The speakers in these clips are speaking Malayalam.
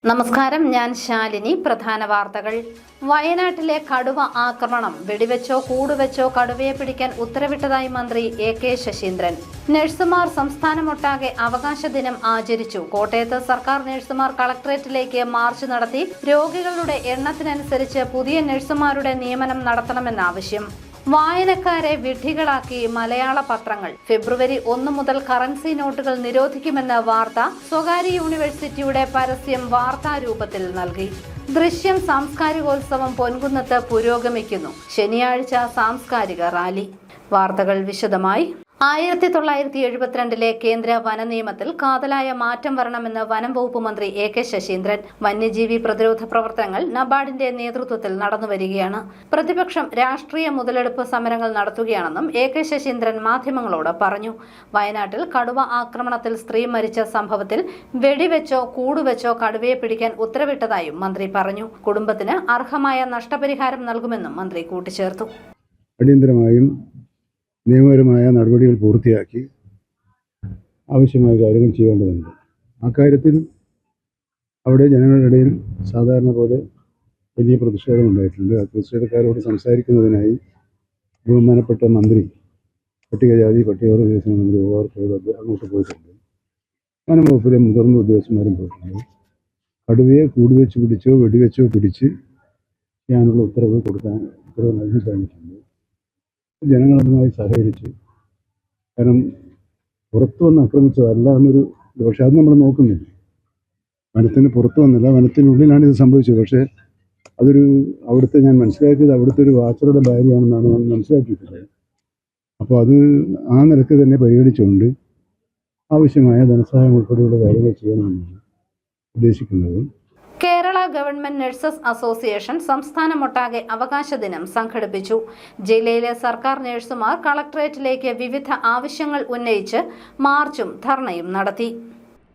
നമസ്കാരം, ഞാൻ ശാലിനി. പ്രധാന വാർത്തകൾ. വയനാട്ടിലെ കടുവ ആക്രമണം. വെടിവെച്ചോ കൂടുവെച്ചോ കടുവയെ പിടിക്കാൻ ഉത്തരവിട്ടതായി മന്ത്രി എ.കെ. ശശീന്ദ്രൻ. നഴ്സുമാർ സംസ്ഥാനമൊട്ടാകെ അവകാശ ദിനം ആചരിച്ചു. കോട്ടയത്ത് സർക്കാർ നഴ്സുമാർ കളക്ടറേറ്റിലേക്ക് മാർച്ച് നടത്തി. രോഗികളുടെ എണ്ണത്തിനനുസരിച്ച് പുതിയ നഴ്സുമാരുടെ നിയമനം നടത്തണമെന്ന ആവശ്യം. വായനക്കാരെ വിഡ്ഢികളാക്കി മലയാള പത്രങ്ങൾ. ഫെബ്രുവരി 1 മുതൽ കറൻസി നോട്ടുകൾ നിരോധിക്കുമെന്ന വാർത്ത. സ്വകാര്യ യൂണിവേഴ്സിറ്റിയുടെ പരസ്യം വാർത്താരൂപത്തിൽ നൽകി. ദൃശ്യം സാംസ്കാരികോത്സവം പൊൻകുന്നത്ത് പുരോഗമിക്കുന്നു. ശനിയാഴ്ച സാംസ്കാരിക റാലി. വാർത്തകൾ വിശദമായി. 1972 കേന്ദ്ര വനനിയമത്തിൽ കാതലായ മാറ്റം വരണമെന്ന് വനം വകുപ്പ് മന്ത്രി എ.കെ. ശശീന്ദ്രൻ. വന്യജീവി പ്രതിരോധ പ്രവർത്തനങ്ങൾ നബാർഡിന്റെ നേതൃത്വത്തിൽ നടന്നുവരികയാണ്. പ്രതിപക്ഷം രാഷ്ട്രീയ മുതലെടുപ്പ് സമരങ്ങൾ നടത്തുകയാണെന്നും എ.കെ. ശശീന്ദ്രൻ മാധ്യമങ്ങളോട് പറഞ്ഞു. വയനാട്ടിൽ കടുവ ആക്രമണത്തിൽ സ്ത്രീ മരിച്ച സംഭവത്തിൽ വെടിവെച്ചോ കൂടുവെച്ചോ കടുവയെ പിടിക്കാൻ ഉത്തരവിട്ടതായും മന്ത്രി പറഞ്ഞു. കുടുംബത്തിന് അർഹമായ നഷ്ടപരിഹാരം നൽകുമെന്നും മന്ത്രി കൂട്ടിച്ചേർത്തു. അടിയന്തരമായും നിയമപരമായ നടപടികൾ പൂർത്തിയാക്കി ആവശ്യമായ കാര്യങ്ങൾ ചെയ്യേണ്ടതുണ്ട്. അക്കാര്യത്തിൽ അവിടെ ജനങ്ങളുടെ ഇടയിൽ സാധാരണ പോലെ വലിയ പ്രതിഷേധമുണ്ടായിട്ടുണ്ട്. ആ പ്രതിഷേധക്കാരോട് സംസാരിക്കുന്നതിനായി ബഹുമാനപ്പെട്ട മന്ത്രി, പട്ടികജാതി പട്ടികവർഗ വികസന മന്ത്രി അങ്ങോട്ട് പോയിട്ടുണ്ട്. വനം വകുപ്പിലെ മുതിർന്ന ഉദ്യോഗസ്ഥന്മാരും പോയിട്ടുണ്ട്. കടുവയെ കൂടുവെച്ച് പിടിച്ചോ വെടിവെച്ചോ പിടിച്ച് ചെയ്യാനുള്ള ഉത്തരവ് നൽകി കഴിഞ്ഞിട്ടുണ്ട്. ജനങ്ങളുമായി സഹകരിച്ച്, കാരണം പുറത്തു വന്ന് ആക്രമിച്ചതല്ല എന്നൊരു, പക്ഷെ അത് നമ്മൾ നോക്കുന്നില്ല. വനത്തിന് പുറത്തു വന്നില്ല, വനത്തിനുള്ളിലാണ് ഇത് സംഭവിച്ചത്. പക്ഷേ അവിടുത്തെ ഞാൻ മനസ്സിലാക്കിയത് അവിടുത്തെ ഒരു വാച്ചറുടെ ഭാര്യയാണെന്നാണ് ഞാൻ മനസ്സിലാക്കിയിട്ടുള്ളത്. അപ്പോൾ അത് ആ നിലക്ക് തന്നെ പരിഗണിച്ചുകൊണ്ട് ആവശ്യമായ ധനസഹായം ഉൾപ്പെടെയുള്ള കാര്യങ്ങൾ ചെയ്യണമെന്നാണ് ഉദ്ദേശിക്കുന്നത്. കേരള ഗവൺമെന്റ് നഴ്സസ് അസോസിയേഷൻ സംസ്ഥാനമൊട്ടാകെ അവകാശ ദിനം സംഘടിപ്പിച്ചു. ജില്ലയിലെ സർക്കാർ നഴ്സുമാർ കളക്ടറേറ്റിലേക്ക് വിവിധ ആവശ്യങ്ങൾ ഉന്നയിച്ച് മാർച്ചും ധർണയും നടത്തി.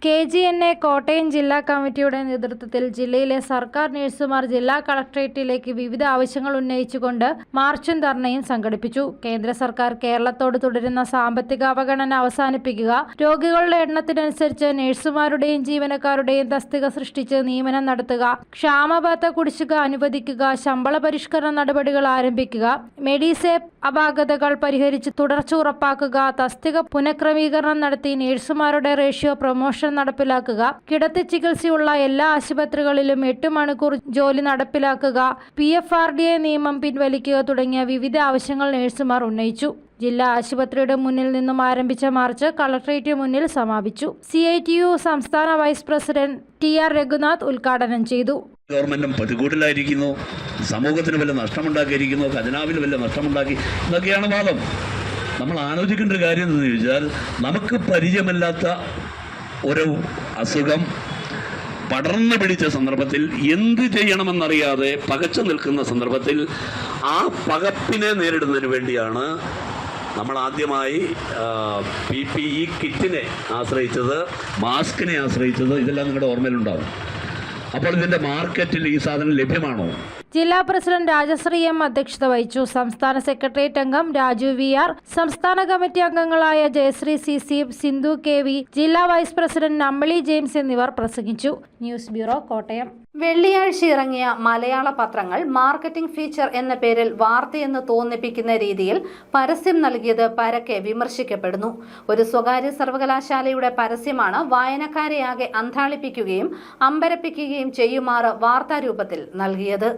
KGNA കോട്ടയം ജില്ലാ കമ്മിറ്റിയുടെ നേതൃത്വത്തിൽ ജില്ലയിലെ സർക്കാർ നഴ്സുമാർ ജില്ലാ കളക്ടറേറ്റിലേക്ക് വിവിധ ആവശ്യങ്ങൾ ഉന്നയിച്ചുകൊണ്ട് മാർച്ചും ധർണയും സംഘടിപ്പിച്ചു. കേന്ദ്ര സർക്കാർ കേരളത്തോട് തുടരുന്ന സാമ്പത്തിക അവഗണന അവസാനിപ്പിക്കുക, രോഗികളുടെ എണ്ണത്തിനനുസരിച്ച് നഴ്സുമാരുടെയും ജീവനക്കാരുടെയും തസ്തിക സൃഷ്ടിച്ച് നിയമനം നടത്തുക, ക്ഷാമബത്ത കുടിശ്ശിക അനുവദിക്കുക, ശമ്പള പരിഷ്കരണ നടപടികൾ ആരംഭിക്കുക, മെഡിസേപ്പ് അപാകതകൾ പരിഹരിച്ച് തുടർച്ച ഉറപ്പാക്കുക, തസ്തിക പുനഃക്രമീകരണം നടത്തി നഴ്സുമാരുടെ റേഷ്യോ പ്രൊമോഷൻ നടപ്പിലാക്കുക, കിടത്തി ചികിത്സയുള്ള എല്ലാ ആശുപത്രികളിലും 8 മണിക്കൂർ ജോലി നടപ്പിലാക്കുക, PFRDA നിയമം പിൻവലിക്കുക തുടങ്ങിയ വിവിധ ആവശ്യങ്ങൾ നഴ്സുമാർ ഉന്നയിച്ചു. ജില്ലാ ആശുപത്രിയുടെ മുന്നിൽ നിന്നും ആരംഭിച്ച മാർച്ച് കളക്ടറേറ്റ് മുന്നിൽ സമാപിച്ചു. CITU സംസ്ഥാന വൈസ് പ്രസിഡന്റ് TR രഘുനാഥ് ഉദ്ഘാടനം ചെയ്തു. ഗവൺമെന്റും പ്രതികൂട്ടിലായിരിക്കുന്നു, സമൂഹത്തിന് വല്ല നഷ്ടമുണ്ടാക്കിയിരിക്കുന്നു, ഖജനാവിന് വല്ല നഷ്ടമുണ്ടാക്കി എന്നൊക്കെയാണ് വാദം. നമ്മൾ ആലോചിക്കേണ്ട ഒരു കാര്യം എന്ന് ചോദിച്ചാൽ, നമുക്ക് പരിചയമില്ലാത്ത ഒരു അസുഖം പടർന്നു പിടിച്ച സന്ദർഭത്തിൽ എന്ത് ചെയ്യണമെന്നറിയാതെ പകച്ചു നിൽക്കുന്ന സന്ദർഭത്തിൽ ആ പകപ്പിനെ നേരിടുന്നതിന് വേണ്ടിയാണ് നമ്മൾ ആദ്യമായി PPE കിറ്റിനെ ആശ്രയിച്ചത്, മാസ്കിനെ ആശ്രയിച്ചത്. ഇതെല്ലാം നിങ്ങളുടെ ഓർമ്മയിലുണ്ടാവും. അപ്പോൾ ഇതിൻ്റെ മാർക്കറ്റിൽ ഈ സാധനം ലഭ്യമാണോ? ജില്ലാ പ്രസിഡന്റ് രാജശ്രീ M അധ്യക്ഷത വഹിച്ചു. സംസ്ഥാന സെക്രട്ടേറിയറ്റ് അംഗം രാജു VR, സംസ്ഥാന കമ്മിറ്റി അംഗങ്ങളായ ജയശ്രീ CC, സിന്ധു KV, ജില്ലാ വൈസ് പ്രസിഡന്റ് അമ്പിളി ജെയിംസ് എന്നിവർ പ്രസംഗിച്ചു. News bureau, Kottayam. വെള്ളിയാഴ്ച ഇറങ്ങിയ മലയാള പത്രങ്ങൾ മാർക്കറ്റിംഗ് ഫീച്ചർ എന്ന പേരിൽ വാർത്തയെന്ന് തോന്നിപ്പിക്കുന്ന രീതിയിൽ പരസ്യം നൽകിയത് പരക്കെ വിമർശിക്കപ്പെടുന്നു. ഒരു സ്വകാര്യ സർവകലാശാലയുടെ പരസ്യമാണ് വായനക്കാരെയാകെ അന്ധാളിപ്പിക്കുകയും അമ്പരപ്പിക്കുകയും ചെയ്യുമാറ് വാർത്താരൂപത്തിൽ നൽകിയത്.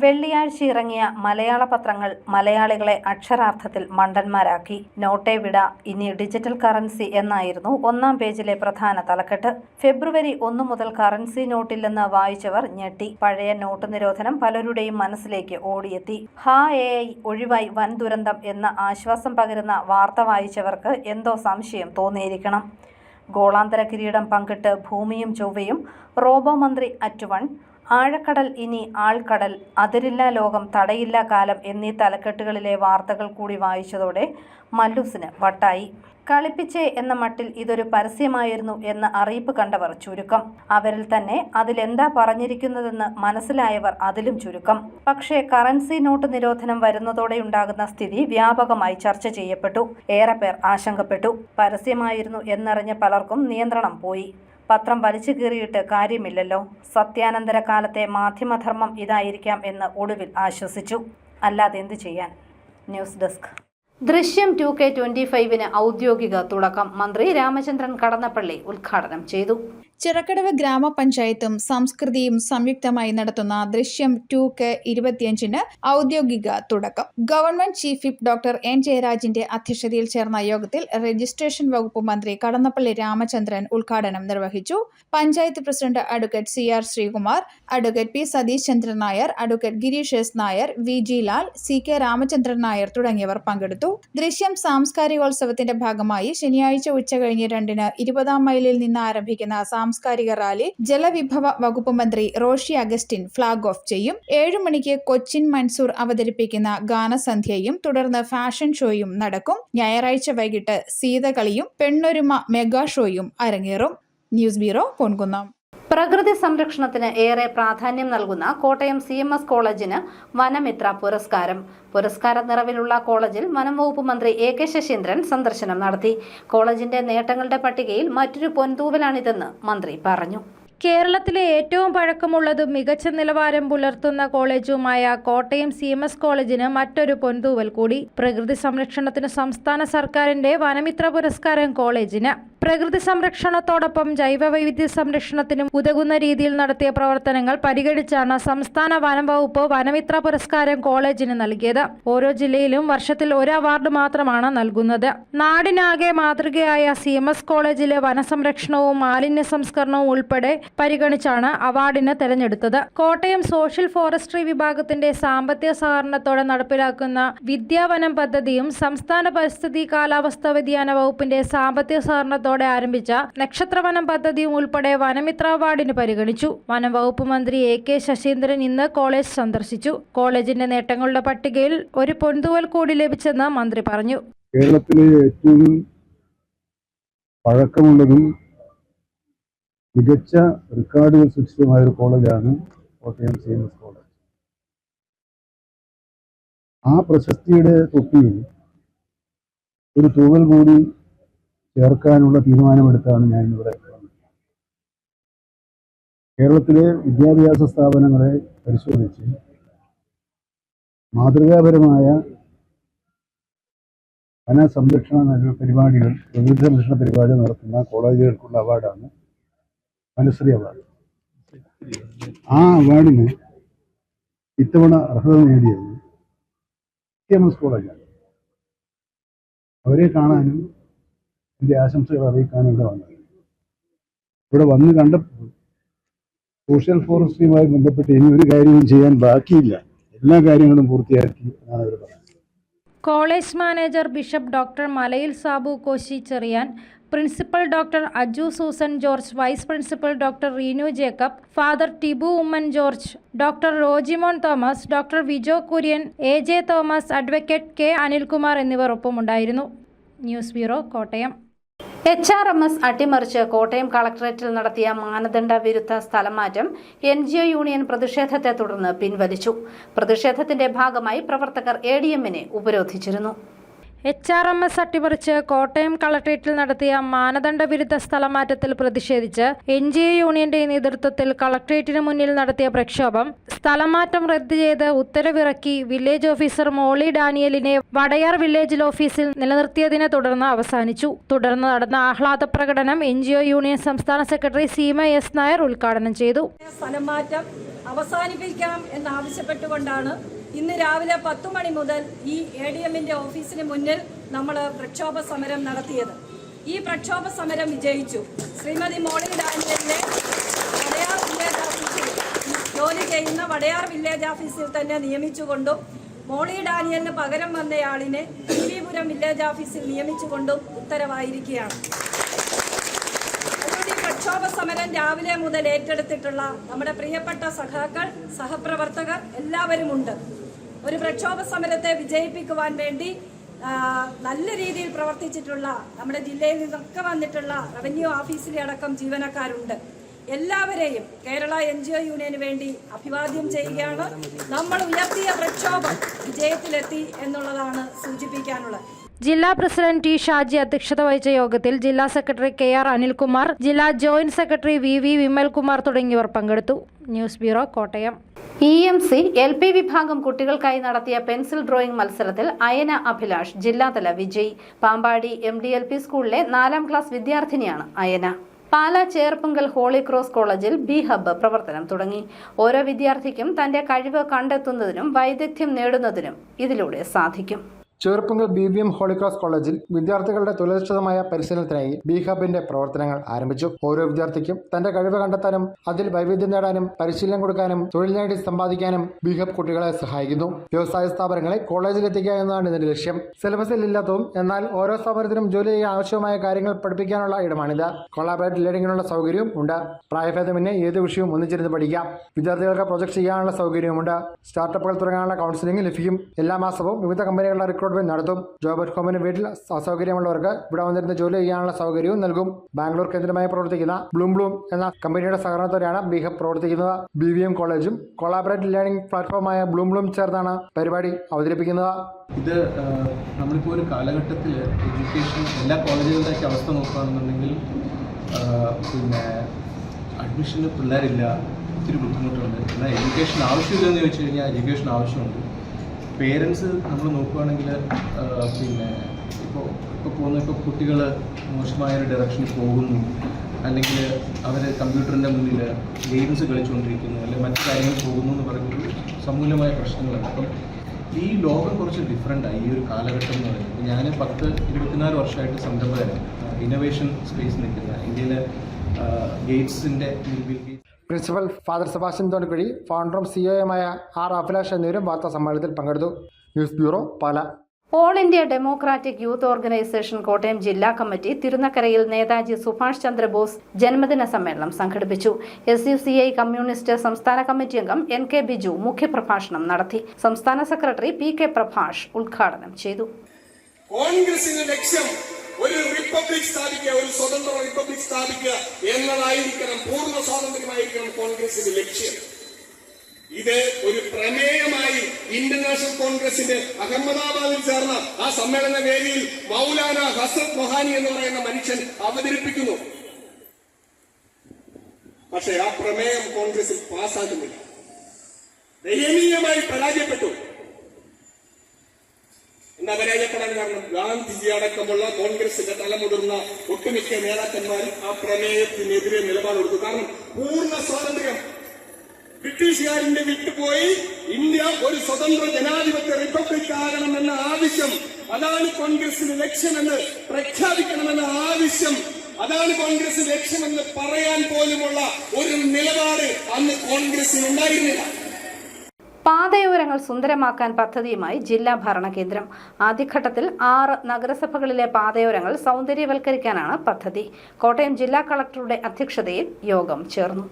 വെള്ളിയാഴ്ച ഇറങ്ങിയ മലയാള പത്രങ്ങൾ മലയാളികളെ അക്ഷരാർത്ഥത്തിൽ മണ്ടന്മാരാക്കി. നോട്ടേ വിട, ഇനി ഡിജിറ്റൽ കറൻസി എന്നായിരുന്നു 1-ാം പേജിലെ പ്രധാന തലക്കെട്ട്. ഫെബ്രുവരി 1 മുതൽ കറൻസി നോട്ടില്ലെന്ന് വായിച്ചവർ ഞെട്ടി. പഴയ നോട്ട് നിരോധനം പലരുടെയും മനസ്സിലേക്ക് ഓടിയെത്തി. AI ഒഴിവായി വൻ ദുരന്തം എന്ന ആശ്വാസം പകരുന്ന വാർത്ത വായിച്ചവർക്ക് എന്തോ സംശയം തോന്നിയിരിക്കണം. ഗോളാന്തര കിരീടം പങ്കിട്ട് ഭൂമിയും ചൊവ്വയും, റോബോ മന്ത്രി @1, ആഴക്കടൽ ഇനി ആൾക്കടൽ, അതിരില്ല ലോകം, തടയില്ല കാലം എന്നീ തലക്കെട്ടുകളിലെ വാർത്തകൾ കൂടി വായിച്ചതോടെ മല്ലൂസിന് വട്ടായി. കളിപ്പിച്ചേ എന്ന മട്ടിൽ ഇതൊരു പരസ്യമായിരുന്നു എന്ന അറിയിപ്പ് കണ്ടവർ ചുരുക്കം. അവരിൽ തന്നെ അതിലെന്താ പറഞ്ഞിരിക്കുന്നതെന്ന് മനസ്സിലായവർ അതിലും ചുരുക്കം. പക്ഷേ കറൻസി നോട്ട് നിരോധനം വരുന്നതോടെയുണ്ടാകുന്ന സ്ഥിതി വ്യാപകമായി ചർച്ച ചെയ്യപ്പെട്ടു. ഏറെ പേർ ആശങ്കപ്പെട്ടു. പരസ്യമായിരുന്നു എന്നറിഞ്ഞ പലർക്കും നിയന്ത്രണം പോയി. പത്രം വലിച്ചു കീറിയിട്ട് കാര്യമില്ലല്ലോ. സത്യാനന്തര കാലത്തെ മാധ്യമധർമ്മം ഇതായിരിക്കാം എന്ന് ഒടുവിൽ ആശ്വസിച്ചു. അല്ലാതെ എന്തു ചെയ്യാൻ. News desk. ദൃശ്യം 2K25 ഔദ്യോഗിക തുടക്കം. മന്ത്രി രാമചന്ദ്രൻ കടന്നപ്പള്ളി ഉദ്ഘാടനം ചെയ്തു. ചിറക്കടവ് ഗ്രാമപഞ്ചായത്തും സംസ്കൃതിയും സംയുക്തമായി നടത്തുന്ന ദൃശ്യം 2K25 ഔദ്യോഗിക തുടക്കം. Government chief whip doctor N ജയരാജിന്റെ അധ്യക്ഷതയിൽ ചേർന്ന യോഗത്തിൽ രജിസ്ട്രേഷൻ വകുപ്പ് മന്ത്രി കടന്നപ്പള്ളി രാമചന്ദ്രൻ ഉദ്ഘാടനം നിർവഹിച്ചു. Panchayat president advocate CR Sreekumar, advocate P Satheesh Chandran Nair, advocate Gireesh S Nair, VG Lal, CK Ramachandran Nair തുടങ്ങിയവർ പങ്കെടുത്തു. ദൃശ്യം സാംസ്കാരികോത്സവത്തിന്റെ ഭാഗമായി ശനിയാഴ്ച ഉച്ചകഴിഞ്ഞ് 2-ന് 20-ാം മൈലിൽ നിന്ന് ആരംഭിക്കുന്ന സാംസ്കാരിക റാലി ജലവിഭവ വകുപ്പ് മന്ത്രി റോഷി അഗസ്റ്റിൻ ഫ്ളാഗ് ഓഫ് ചെയ്യും. 7 മണിക്ക് കൊച്ചിൻ മൻസൂർ അവതരിപ്പിക്കുന്ന ഗാനസന്ധ്യയും തുടർന്ന് ഫാഷൻ ഷോയും നടക്കും. ഞായറാഴ്ച വൈകിട്ട് സീതകളിയും പെണ്ണൊരുമ മെഗാ ഷോയും അരങ്ങേറും. News bureau, Ponkunnam. പ്രകൃതി സംരക്ഷണത്തിന് ഏറെ പ്രാധാന്യം നൽകുന്ന കോട്ടയം CMS കോളേജിന് വനമിത്ര പുരസ്കാരം. പുരസ്കാര നിറവിലുള്ള കോളേജിൽ വനം വകുപ്പ് മന്ത്രി AK ശശീന്ദ്രൻ സന്ദർശനം നടത്തി. കോളേജിന്റെ നേട്ടങ്ങളുടെ പട്ടികയിൽ മറ്റൊരു പൊൻതൂവലാണിതെന്ന് മന്ത്രി പറഞ്ഞു. കേരളത്തിലെ ഏറ്റവും പഴക്കമുള്ളതും മികച്ച നിലവാരം പുലർത്തുന്ന കോളേജുമായ കോട്ടയം CMS കോളേജിന് മറ്റൊരു പൊൻതൂവൽ കൂടി. പ്രകൃതി സംരക്ഷണത്തിന് സംസ്ഥാന സർക്കാരിന്റെ വനമിത്ര പുരസ്കാരം കോളേജിന്. പ്രകൃതി സംരക്ഷണത്തോടൊപ്പം ജൈവവൈവിധ്യ സംരക്ഷണത്തിനും ഉതകുന്ന രീതിയിൽ നടത്തിയ പ്രവർത്തനങ്ങൾ പരിഗണിച്ചാണ് സംസ്ഥാന വനം വകുപ്പ് വനമിത്ര പുരസ്കാരം കോളേജിന് നൽകിയത്. ഓരോ ജില്ലയിലും വർഷത്തിൽ 1 അവാർഡ് മാത്രമാണ് നൽകുന്നത്. നാടിനാകെ മാതൃകയായ CMS കോളേജിലെ വനസംരക്ഷണവും മാലിന്യ സംസ്കരണവും ഉൾപ്പെടെ പരിഗണിച്ചാണ് അവാർഡിന് തെരഞ്ഞെടുത്തത്. കോട്ടയം സോഷ്യൽ ഫോറസ്ട്രി വിഭാഗത്തിന്റെ സാമ്പത്തിക സഹകരണത്തോടെ നടപ്പിലാക്കുന്ന വിദ്യാവനം പദ്ധതിയും സംസ്ഥാന പരിസ്ഥിതി കാലാവസ്ഥാ വ്യതിയാന വകുപ്പിന്റെ സാമ്പത്തിക സഹകരണത്തോടെ ആരംഭിച്ച നക്ഷത്രവനം പദ്ധതിയും ഉൾപ്പെടെ വനമിത്ര അവാർഡിന് പരിഗണിച്ചു. വനം വകുപ്പ് മന്ത്രി AK ശശീന്ദ്രൻ ഇന്ന് കോളേജ് സന്ദർശിച്ചു. കോളേജിന്റെ നേട്ടങ്ങളുടെ പട്ടികയിൽ ഒരു പൊൻതൂവൽ കൂടി ലഭിച്ചെന്ന് മന്ത്രി പറഞ്ഞു. കേരളത്തിലെ ഏറ്റവും പഴക്കമുള്ളതും മികച്ച റെക്കോർഡുകൾ സൃഷ്ടിച്ചതുമായ ഒരു കോളേജാണ് കോട്ടയം CMS കോളേജ്. ആ പ്രശസ്തിയുടെ തൊപ്പിയിൽ ഒരു തൂവൽ കൂടി ചേർക്കാനുള്ള തീരുമാനമെടുത്താണ് ഞാൻ ഇവിടെ വന്നത്. കേരളത്തിലെ വിദ്യാഭ്യാസ സ്ഥാപനങ്ങളെ പരിശോധിച്ച് മാതൃകാപരമായ വനസംരക്ഷണ പരിപാടികൾ, പ്രകൃതി സംരക്ഷണ പരിപാടികൾ നടത്തുന്ന കോളേജുകൾക്കുള്ള അവാർഡാണ് വനശ്രീ അവാർഡ്. ആ അവാർഡിന് ഇത്തവണ അർഹത നേടിയത് CMS കോളേജാണ്. അവരെ കാണാനും എൻ്റെ ആശംസകൾ അറിയിക്കാനും ഇവിടെ വന്നത്. ഇവിടെ വന്ന് കണ്ടപ്പോൾ സോഷ്യൽ ഫോറസ്ട്രിയുമായി ബന്ധപ്പെട്ട് ഇനി ഒരു കാര്യവും ചെയ്യാൻ ബാക്കിയില്ല, എല്ലാ കാര്യങ്ങളും പൂർത്തിയാക്കി എന്നാണ് അവർ പറയുന്നത്. College manager bishop doctor Malayil Sabu Koshy Cherian, principal doctor Aju Susan George, vice principal doctor Reenu Jacob, father Tibu Oommen George, doctor Rojimon Thomas, doctor Vijo Kurian, AJ Thomas, advocate K Anilkumar എന്നിവർ ഒപ്പമുണ്ടായിരുന്നു. News bureau, Kottayam. HRMS അട്ടിമറിച്ച് കോട്ടയം കളക്ടറേറ്റിൽ നടത്തിയ മാനദണ്ഡ വിരുദ്ധ സ്ഥലംമാറ്റം NGO യൂണിയൻ പ്രതിഷേധത്തെ തുടർന്ന് പിൻവലിച്ചു. പ്രതിഷേധത്തിന്റെ ഭാഗമായി പ്രവർത്തകർ ADMനെ ഉപരോധിച്ചിരുന്നു. HRMS അട്ടിമറിച്ച് കോട്ടയം കളക്ടറേറ്റിൽ നടത്തിയ മാനദണ്ഡ വിരുദ്ധ സ്ഥലമാറ്റത്തിൽ പ്രതിഷേധിച്ച് NGO യൂണിയന്റെ നേതൃത്വത്തിൽ കളക്ടറേറ്റിന് മുന്നിൽ നടത്തിയ പ്രക്ഷോഭം സ്ഥലമാറ്റം റദ്ദ് ചെയ്ത് ഉത്തരവിറക്കി വില്ലേജ് ഓഫീസർ മോളി ഡാനിയലിനെ വടയാർ വില്ലേജ് ഓഫീസിൽ നിലനിർത്തിയതിനെ തുടർന്ന് അവസാനിച്ചു. തുടർന്ന് നടന്ന ആഹ്ലാദ പ്രകടനം NGO യൂണിയൻ സംസ്ഥാന സെക്രട്ടറി സീമ S നായർ ഉദ്ഘാടനം ചെയ്തു. സ്ഥലമാറ്റം അവസാനിപ്പിക്കാം എന്നാവശ്യപ്പെട്ടുകൊണ്ടാണ് ഇന്ന് രാവിലെ 10 മണി മുതൽ ഈ ADMന്റെ ഓഫീസിന് മുന്നിൽ നമ്മൾ പ്രക്ഷോഭ സമരം നടത്തിയത്. ഈ പ്രക്ഷോഭ സമരം വിജയിച്ചു. ശ്രീമതി മോളി ഡാനിയലിനെ വടയാർ വില്ലേജ് ഓഫീസിൽ ജോലി ചെയ്യുന്ന വടയാർ വില്ലേജ് ഓഫീസിൽ തന്നെ നിയമിച്ചുകൊണ്ടും മോളി ഡാനിയലിന് പകരം വന്നയാളിനെ ദേവിപുരം വില്ലേജ് ഓഫീസിൽ നിയമിച്ചുകൊണ്ടും ഉത്തരവായിരിക്കുകയാണ്. പ്രക്ഷോഭ സമരം രാവിലെ മുതൽ ഏറ്റെടുത്തിട്ടുള്ള നമ്മുടെ പ്രിയപ്പെട്ട സഖാക്കൾ, സഹപ്രവർത്തകർ എല്ലാവരുമുണ്ട്. ഒരു പ്രക്ഷോഭ സമരത്തെ വിജയിപ്പിക്കുവാൻ വേണ്ടി നല്ല രീതിയിൽ പ്രവർത്തിച്ചിട്ടുള്ള നമ്മുടെ ജില്ലയിൽ നിന്നൊക്കെ വന്നിട്ടുള്ള റവന്യൂ ഓഫീസിലെ അടക്കം ജീവനക്കാരുണ്ട്. എല്ലാവരെയും കേരള NGO യൂണിയന് വേണ്ടി അഭിവാദ്യം ചെയ്യുകയാണ്. നമ്മൾ ഉയർത്തിയ പ്രക്ഷോഭം വിജയത്തിലെത്തി എന്നുള്ളതാണ് സൂചിപ്പിക്കാനുള്ളത്. ജില്ലാ പ്രസിഡന്റ് ടി ഷാജി അധ്യക്ഷത വഹിച്ച യോഗത്തിൽ ജില്ലാ സെക്രട്ടറി KR അനിൽകുമാർ, ജില്ലാ ജോയിന്റ് സെക്രട്ടറി VV വിമൽകുമാർ തുടങ്ങിയവർ പങ്കെടുത്തു. News bureau, Kottayam. EMC LP വിഭാഗം കുട്ടികൾക്കായി നടത്തിയ പെൻസിൽ ഡ്രോയിംഗ് മത്സരത്തിൽ അയന അഭിലാഷ് ജില്ലാതല വിജയി. പാമ്പാടി MDLP സ്കൂളിലെ 4ാം ക്ലാസ് വിദ്യാർത്ഥിനിയാണ് അയന. പാലാ ചേർപ്പുങ്കൽ ഹോളി ക്രോസ് കോളേജിൽ B ഹബ്ബ് പ്രവർത്തനം തുടങ്ങി. ഓരോ വിദ്യാർത്ഥിക്കും തന്റെ കഴിവ് കണ്ടെത്തുന്നതിനും വൈദഗ്ധ്യം നേടുന്നതിനും ഇതിലൂടെ സാധിക്കും. ചേർപ്പുങ്കൽ BBM ഹോളി ക്രോസ് കോളേജിൽ വിദ്യാർത്ഥികളുടെ തൊഴിലധിഷ്ഠിതമായ പരിശീലനത്തിനായി B ഹബിന്റെ പ്രവർത്തനങ്ങൾ ആരംഭിച്ചു. ഓരോ വിദ്യാർത്ഥിക്കും തന്റെ കഴിവ് കണ്ടെത്താനും അതിൽ വൈവിധ്യം നേടാനും പരിശീലനം കൊടുക്കാനും തൊഴിൽ നേടി സമ്പാദിക്കാനും B ഹബ് കുട്ടികളെ സഹായിക്കുന്നു. വ്യവസായ സ്ഥാപനങ്ങളെ കോളേജിൽ എത്തിക്കുക എന്നതാണ് ഇതിന്റെ ലക്ഷ്യം. സിലബസിൽ ഇല്ലാത്തതും എന്നാൽ ഓരോ സ്ഥാപനത്തിനും ജോലി ചെയ്യാൻ ആവശ്യമായ കാര്യങ്ങൾ പഠിപ്പിക്കാനുള്ള ഇടമാണിത്. കൊളാബറേറ്റ് ലേണിംഗിനുള്ള സൗകര്യവും ഉണ്ട്. പ്രായഭേദമന്യേ ഏത് വിഷയവും ഒന്നിച്ചിരുന്ന് പഠിക്കാം. വിദ്യാർത്ഥികൾക്ക് പ്രൊജക്ട് ചെയ്യാനുള്ള സൗകര്യവുമുണ്ട്. സ്റ്റാർട്ടപ്പുകൾ തുടങ്ങാനുള്ള കൗൺസിലിംഗ് ലഭിക്കും. എല്ലാ മാസവും വിവിധ കമ്പനികളുടെ റിക്രൂട്ട്മെന്റ് നടത്തും. ജോബ് അറ്റ് ഹോമിന് വീട്ടിൽ അസൗകര്യമുള്ളവർക്ക് ഇവിടെ വന്നിരുന്ന് ജോലി ചെയ്യാനുള്ള സൗകര്യവും നൽകും. ബാംഗ്ലൂർ കേന്ദ്രമായി പ്രവർത്തിക്കുന്ന ബ്ലൂം എന്ന കമ്പനിയുടെ സഹകരണത്തോടെയാണ് B ഹബ് പ്രവർത്തിക്കുന്നത്. BVM കോളേജും കൊളാബറേറ്റ് ലേണിംഗ് പ്ലാറ്റ്ഫോമായ ബ്ലൂം ചേർന്നാണ് പരിപാടി അവതരിപ്പിക്കുന്നത്. ഇത് നമ്മളിപ്പോൾ ഒരു കാലഘട്ടത്തിൽ എഡ്യൂക്കേഷൻ എല്ലാ കോളേജുകളുടെയൊക്കെ അവസ്ഥ നോക്കുകയാണെന്നുണ്ടെങ്കിൽ പിന്നെ അഡ്മിഷന് പിള്ളേരില്ല, ഒത്തിരി ബുദ്ധിമുട്ടുണ്ട്. എന്നാൽ എഡ്യൂക്കേഷൻ ആവശ്യമില്ലെന്ന് ചോദിച്ചു കഴിഞ്ഞാൽ എഡ്യൂക്കേഷൻ ആവശ്യമുണ്ട്. പേരൻസ് നമ്മൾ നോക്കുകയാണെങ്കിൽ പിന്നെ ഇപ്പോൾ കുട്ടികൾ മോശമായ ഒരു ഡയറക്ഷനിൽ പോകുന്നു, അല്ലെങ്കിൽ അവർ കമ്പ്യൂട്ടറിൻ്റെ മുന്നിൽ ഗെയിംസ് കളിച്ചുകൊണ്ടിരിക്കുന്നു, അല്ലെങ്കിൽ മറ്റു കാര്യങ്ങൾ പോകുന്നു എന്ന് പറയുന്നത് സമൂലമായ പ്രശ്നങ്ങളാണ്. അപ്പം ഈ ലോകം കുറച്ച് ഡിഫറെൻ്റായി ഈ ഒരു കാലഘട്ടം എന്ന് പറയുന്നത്. ഞാൻ 24 വർഷമായിട്ട് സംരംഭകനാണ്. ഇന്നോവേഷൻ സ്പേസ് നിൽക്കുന്ന ഇന്ത്യയിലെ ഗേറ്റ്സിൻ്റെ പ്രിൻസിപ്പൽ ഫാദർ സെബാസ്റ്റ്യൻ തോണിക്കുഴി, ഫൗണ്ടറും CEOയുമായ R അഭിലാഷ് എന്നിവരും വാർത്താ സമ്മേളനത്തിൽ പങ്കെടുത്തു. News bureau, Pala. All India democratic youth organisation Kottayam ജില്ലാ കമ്മിറ്റി തിരുനക്കരയിൽ നേതാജി സുഭാഷ് ചന്ദ്രബോസ് ജന്മദിന സമ്മേളനം സംഘടിപ്പിച്ചു. SUCI കമ്മ്യൂണിസ്റ്റ് സംസ്ഥാന കമ്മിറ്റി അംഗം NK ബിജു മുഖ്യപ്രഭാഷണം നടത്തി. സംസ്ഥാന സെക്രട്ടറി PK പ്രഭാഷ് ഉദ്ഘാടനം ചെയ്തു. കോൺഗ്രസിന്റെ ലക്ഷ്യം ഒരു റിപ്പബ്ലിക് സ്ഥാപിക്കുക, ഒരു സ്വതന്ത്ര റിപ്പബ്ലിക് സ്ഥാപിക്കുക എന്നതായിരിക്കണം, പൂർണ്ണ സ്വാതന്ത്ര്യമായിരിക്കണം കോൺഗ്രസിന്റെ ലക്ഷ്യം. ഇത് ഒരു പ്രമേയമായി ഇന്റർനാഷണൽ കോൺഗ്രസിന്റെ അഹമ്മദാബാദിൽ ചേർന്ന ആ സമ്മേളന വേദിയിൽ മൗലാന ഹസ്രത്ത് മൊഹാനി എന്ന് പറയുന്ന മനുഷ്യൻ അവതരിപ്പിക്കുന്നു. പക്ഷേ ആ പ്രമേയം കോൺഗ്രസിൽ പാസ്സാക്കുന്നില്ല, ദയനീയമായി പരാജയപ്പെട്ടു. എന്താ പരാജയപ്പെടാൻ കാരണം? ഗാന്ധിജി അടക്കമുള്ള കോൺഗ്രസിന്റെ തലമുതിർന്ന ഒട്ടുമിക്ക നേതാക്കന്മാരും ആ പ്രമേയത്തിനെതിരെ നിലപാടെടുത്തു. കാരണം പൂർണ്ണ സ്വാതന്ത്ര്യം ബ്രിട്ടീഷുകാരിന്റെ വിട്ടുപോയി ഇന്ത്യ ഒരു സ്വതന്ത്ര ജനാധിപത്യ റിപ്പബ്ലിക് ആകണമെന്ന ആവശ്യം, അതാണ് കോൺഗ്രസിന്റെ ലക്ഷ്യമെന്ന് പ്രഖ്യാപിക്കണമെന്ന ആവശ്യം, അതാണ് കോൺഗ്രസിന്റെ ലക്ഷ്യമെന്ന് പറയാൻ പോലുമുള്ള ഒരു നിലപാട് അന്ന് കോൺഗ്രസിന് ഉണ്ടായിരുന്നില്ല. പാതയോരങ്ങൾ സുന്ദരമാക്കാൻ പദ്ധതിയുമായി ജില്ലാ ഭരണകേന്ദ്രം. ആദ്യഘട്ടത്തിൽ 6 നഗരസഭകളിലെ പാതയോരങ്ങൾ സൗന്ദര്യവൽക്കരിക്കാനാണ് പദ്ധതി. കോട്ടയം ജില്ലാ കളക്ടറുടെ അധ്യക്ഷതയിൽ യോഗം ചേർന്നു.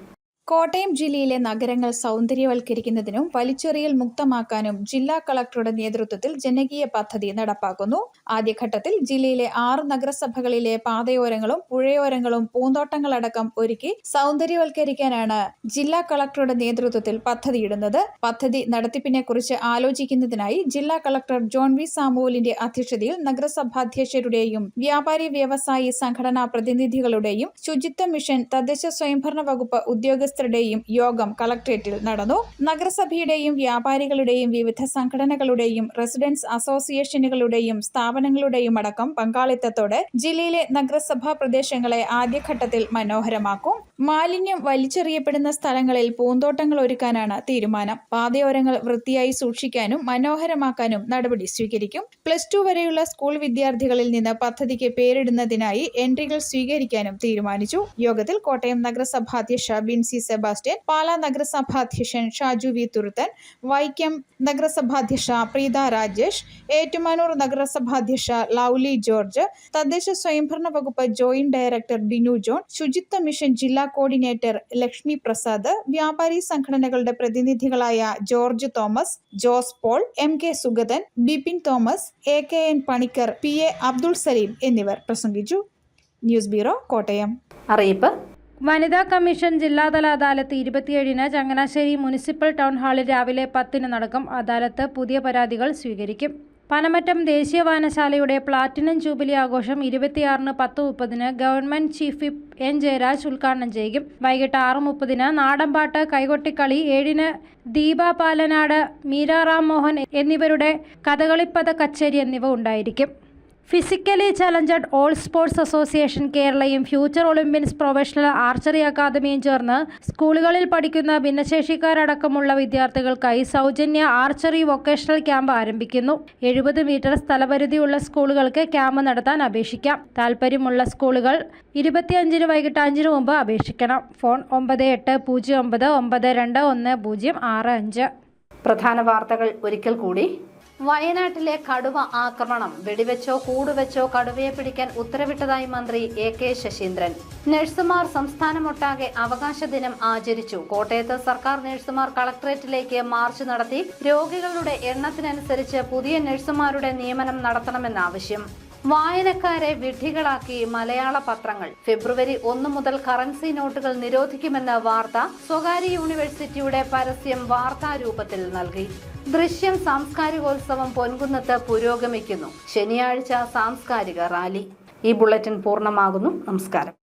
കോട്ടയം ജില്ലയിലെ നഗരങ്ങൾ സൗന്ദര്യവൽക്കരിക്കുന്നതിനും വലിച്ചെറിയൽ മുക്തമാക്കാനും ജില്ലാ കളക്ടറുടെ നേതൃത്വത്തിൽ ജനകീയ പദ്ധതി നടപ്പാക്കുന്നു. ആദ്യഘട്ടത്തിൽ ജില്ലയിലെ 6 നഗരസഭകളിലെ പാതയോരങ്ങളും പുഴയോരങ്ങളും പൂന്തോട്ടങ്ങളടക്കം ഒരുക്കി സൗന്ദര്യവൽക്കരിക്കാനാണ് ജില്ലാ കളക്ടറുടെ നേതൃത്വത്തിൽ പദ്ധതിയിടുന്നത്. പദ്ധതി നടത്തിപ്പിനെക്കുറിച്ച് ആലോചിക്കുന്നതിനായി ജില്ലാ കളക്ടർ ജോൺ വി സാമുവലിന്റെ അധ്യക്ഷതയിൽ നഗരസഭാധ്യക്ഷരുടെയും വ്യാപാരി വ്യവസായി സംഘടനാ പ്രതിനിധികളുടെയും ശുചിത്വ മിഷൻ, തദ്ദേശ സ്വയംഭരണ വകുപ്പ് ഉദ്യോഗസ്ഥരുടെയും യോഗം കളക്ട്രേറ്റിൽ നടന്നു. നഗരസഭയുടെയും വ്യാപാരികളുടെയും വിവിധ സംഘടനകളുടെയും റെസിഡൻസ് അസോസിയേഷനുകളുടെയും സ്ഥാപനങ്ങളുടെയും അടക്കം പങ്കാളിത്തത്തോടെ ജില്ലയിലെ നഗരസഭാ പ്രദേശങ്ങളെ ആദ്യഘട്ടത്തിൽ മനോഹരമാക്കും. മാലിന്യം വലിച്ചെറിയപ്പെടുന്ന സ്ഥലങ്ങളിൽ പൂന്തോട്ടങ്ങൾ ഒരുക്കാനാണ് തീരുമാനം. പാതയോരങ്ങൾ വൃത്തിയായി സൂക്ഷിക്കാനും മനോഹരമാക്കാനും നടപടി സ്വീകരിക്കും. +2 വരെയുള്ള സ്കൂൾ വിദ്യാർത്ഥികളിൽ നിന്ന് പദ്ധതിക്ക് പേരിടുന്നതിനായി എൻട്രികൾ സ്വീകരിക്കാനും തീരുമാനിച്ചു. യോഗത്തിൽ കോട്ടയം നഗരസഭാ അധ്യക്ഷ ബിൻസി സെബാസ്റ്റ്യൻ, പാലാ നഗരസഭാ അധ്യക്ഷൻ ഷാജു വി തുരുത്തൻ, വൈക്കം നഗരസഭാധ്യക്ഷ പ്രീത രാജേഷ്, ഏറ്റുമാനൂർ നഗരസഭാധ്യക്ഷ ലൗലി ജോർജ്, തദ്ദേശ സ്വയംഭരണ വകുപ്പ് ജോയിന്റ് ഡയറക്ടർ ബിനു ജോൺ, ശുചിത്വ മിഷൻ ജില്ലാ കോർഡിനേറ്റർ ലക്ഷ്മി പ്രസാദ്, വ്യാപാരി സംഘടനകളുടെ പ്രതിനിധികളായ George Thomas, Jose Paul, MK Sugathan, Bipin Thomas, AKN Panicker, PA Abdul Saleem എന്നിവർ പ്രസംഗിച്ചു. News bureau, Kottayam. അറിയിപ്പ്: വനിതാ കമ്മീഷൻ ജില്ലാതല അദാലത്ത് 27-ന് ചങ്ങനാശ്ശേരി മുനിസിപ്പൽ ടൗൺ ഹാളിൽ രാവിലെ 10-ന് നടക്കും. അദാലത്ത് പുതിയ പരാതികൾ സ്വീകരിക്കും. പനമറ്റം ദേശീയ വായനശാലയുടെ പ്ലാറ്റിനം ജൂബിലി ആഘോഷം 26-ന് 10:30 government chief whip N Jayaraj ഉദ്ഘാടനം ചെയ്യും. വൈകിട്ട് 6:30 നാടൻപാട്ട്, കൈകൊട്ടിക്കളി, 7-ന് ദീപ പാലനാട്, മീര റാം മോഹൻ എന്നിവരുടെ കഥകളിപ്പദ കച്ചേരി എന്നിവ ഉണ്ടായിരിക്കും. Physically challenged all sports association കേരളയും ഫ്യൂച്ചർ ഒളിമ്പ്യൻസ് പ്രൊഫഷണൽ ആർച്ചറി അക്കാദമിയും ചേർന്ന് സ്കൂളുകളിൽ പഠിക്കുന്ന ഭിന്നശേഷിക്കാരടക്കമുള്ള വിദ്യാർത്ഥികൾക്കായി സൗജന്യ ആർച്ചറി വൊക്കേഷണൽ ക്യാമ്പ് ആരംഭിക്കുന്നു. 70 മീറ്റർ സ്ഥലപരിധിയുള്ള സ്കൂളുകൾക്ക് ക്യാമ്പ് നടത്താൻ അപേക്ഷിക്കാം. താൽപ്പര്യമുള്ള സ്കൂളുകൾ 25-ന് വൈകിട്ട് 5-ന് മുമ്പ് അപേക്ഷിക്കണം. ഫോൺ 9809921065. പ്രധാന വാർത്തകൾ ഒരിക്കൽ കൂടി. വയനാട്ടിലെ കടുവ ആക്രമണം വെടിവെച്ചോ കൂടുവെച്ചോ കടുവയെ പിടിക്കാൻ ഉത്തരവിട്ടതായി മന്ത്രി AK ശശീന്ദ്രൻ. നഴ്സുമാർ സംസ്ഥാനമൊട്ടാകെ അവകാശ ദിനം ആചരിച്ചു. കോട്ടയത്ത് സർക്കാർ നഴ്സുമാർ കളക്ടറേറ്റിലേക്ക് മാർച്ച് നടത്തി. രോഗികളുടെ എണ്ണത്തിനനുസരിച്ച് പുതിയ നഴ്സുമാരുടെ നിയമനം നടത്തണമെന്ന ആവശ്യം. വായനക്കാരെ വിഡ്ഢികളാക്കി മലയാള പത്രങ്ങൾ. ഫെബ്രുവരി 1 മുതൽ കറൻസി നോട്ടുകൾ നിരോധിക്കുമെന്ന വാർത്ത. സ്വകാര്യ യൂണിവേഴ്സിറ്റിയുടെ പരസ്യം വാർത്താരൂപത്തിൽ നൽകി. ദൃശ്യം സാംസ്കാരികോത്സവം പൊൻകുന്നത്ത് പുരോഗമിക്കുന്നു. ശനിയാഴ്ച സാംസ്കാരിക റാലി. ഈ ബുള്ളറ്റിൻ പൂർണ്ണമാകുന്നു. നമസ്കാരം.